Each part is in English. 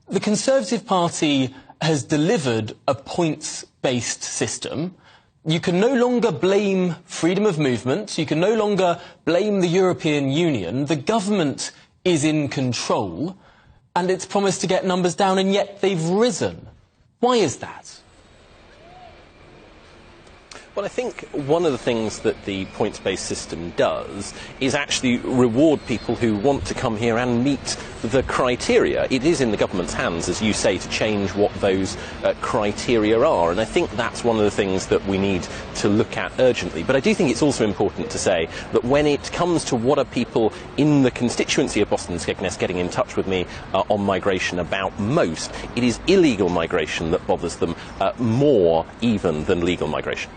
The Conservative Party has delivered a points-based system. You can no longer blame freedom of movement. You can no longer blame the European Union. The government is in control, and it's promised to get numbers down, and yet they've risen. Why is that? Well, I think one of the things that the points-based system does is actually reward people who want to come here and meet the criteria. It is in the government's hands, as you say, to change what those criteria are, and I think that's one of the things that we need to look at urgently. But I do think it's also important to say that when it comes to what are people in the constituency of Boston and Skegness getting in touch with me on migration about most, it is illegal migration that bothers them more even than legal migration.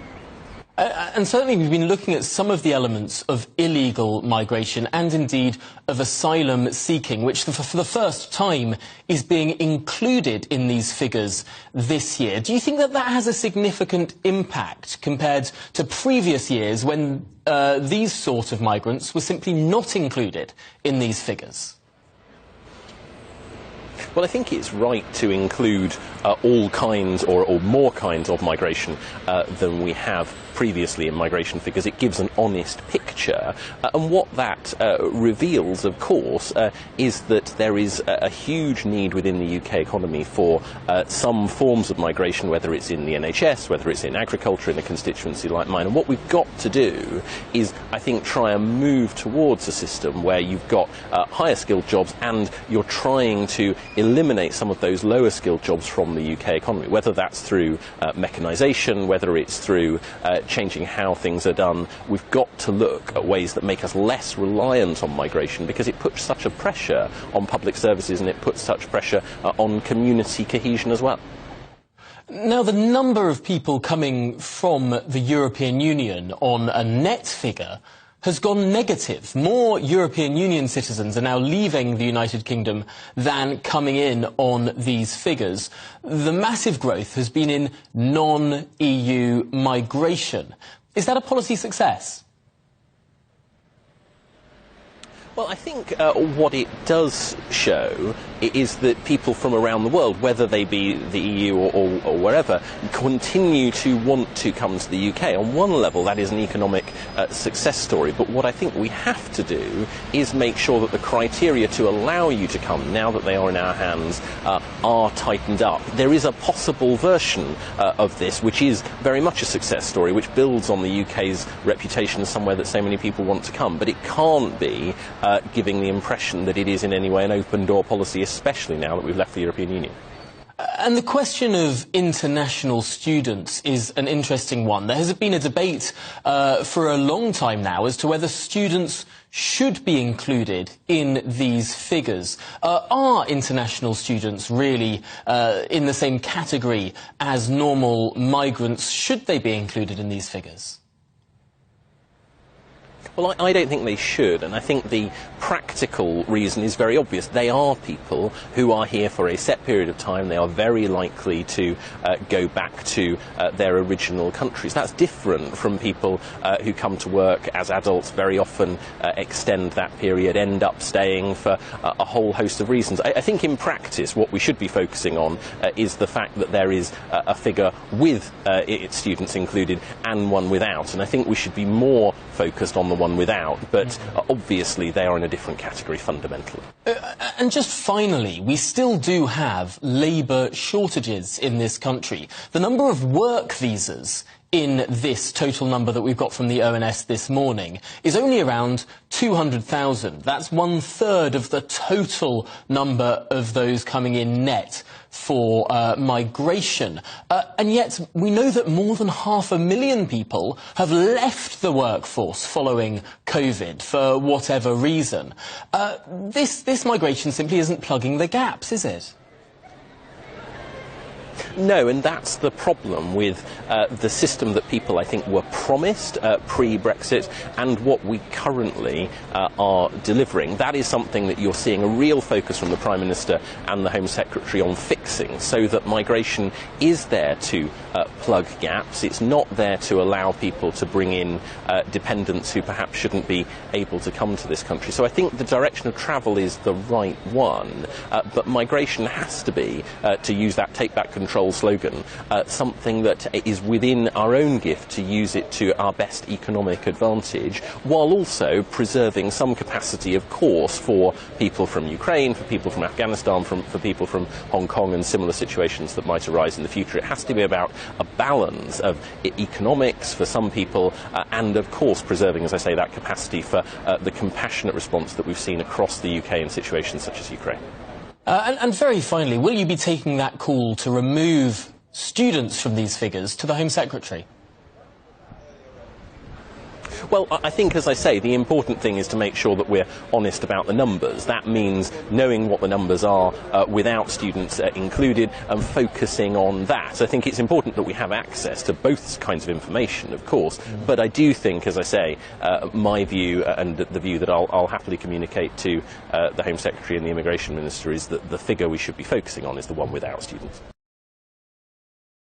And certainly we've been looking at some of the elements of illegal migration and indeed of asylum seeking, which for the first time is being included in these figures this year. Do you think that that has a significant impact compared to previous years when these sort of migrants were simply not included in these figures? Well, I think it's right to include all kinds or more kinds of migration than we have previously in migration figures. It gives an honest picture, and what that reveals, of course, is that there is a huge need within the UK economy for some forms of migration, whether it's in the NHS, whether it's in agriculture, in a constituency like mine. And what we've got to do is, I think, try and move towards a system where you've got higher skilled jobs and you're trying to eliminate some of those lower skilled jobs from the UK economy, whether that's through mechanisation, whether it's through changing how things are done. We've got to look at ways that make us less reliant on migration, because it puts such a pressure on public services and it puts such pressure on community cohesion as well. Now, the number of people coming from the European Union on a net figure has gone negative. More European Union citizens are now leaving the United Kingdom than coming in on these figures. The massive growth has been in non-EU migration. Is that a policy success? Well, I think what it does show is that people from around the world, whether they be the EU or wherever, continue to want to come to the UK. On one level, that is an economic success story, but what I think we have to do is make sure that the criteria to allow you to come, now that they are in our hands, are tightened up. There is a possible version of this, which is very much a success story, which builds on the UK's reputation as somewhere that so many people want to come, but it can't be giving the impression that it is in any way an open door policy, especially now that we've left the European Union. And the question of international students is an interesting one. There has been a debate for a long time now as to whether students should be included in these figures. Are international students really in the same category as normal migrants? Should they be included in these figures? Well, I don't think they should, and I think the practical reason is very obvious. They are people who are here for a set period of time. They are very likely to go back to their original countries. That's different from people who come to work as adults, very often extend that period, end up staying for a whole host of reasons. I think in practice what we should be focusing on is the fact that there is a figure with its students included and one without, and I think we should be more focused on the one without, but obviously they are in a different category fundamentally. And just finally, we still do have labour shortages in this country. The number of work visas in this total number that we've got from the ONS this morning is only around 200,000. That's 1/3 of the total number of those coming in net for migration. And yet we know that more than 500,000 people have left the workforce following COVID for whatever reason. This migration simply isn't plugging the gaps, is it? No, and that's the problem with the system that people, I think, were promised pre-Brexit and what we currently are delivering. That is something that you're seeing a real focus from the Prime Minister and the Home Secretary on fixing, so that migration is there to plug gaps. It's not there to allow people to bring in dependents who perhaps shouldn't be able to come to this country. So I think the direction of travel is the right one, but migration has to be, to use that take back control slogan, something that is within our own gift to use it to our best economic advantage, while also preserving some capacity, of course, for people from Ukraine, for people from Afghanistan, for people from Hong Kong and similar situations that might arise in the future. It has to be about a balance of economics for some people and, of course, preserving, as I say, that capacity for the compassionate response that we've seen across the UK in situations such as Ukraine. And very finally, will you be taking that call to remove students from these figures to the Home Secretary? Well, I think, as I say, the important thing is to make sure that we're honest about the numbers. That means knowing what the numbers are without students included and focusing on that. I think it's important that we have access to both kinds of information, of course, but I do think, as I say, my view and the view that I'll happily communicate to the Home Secretary and the Immigration Minister is that the figure we should be focusing on is the one without students.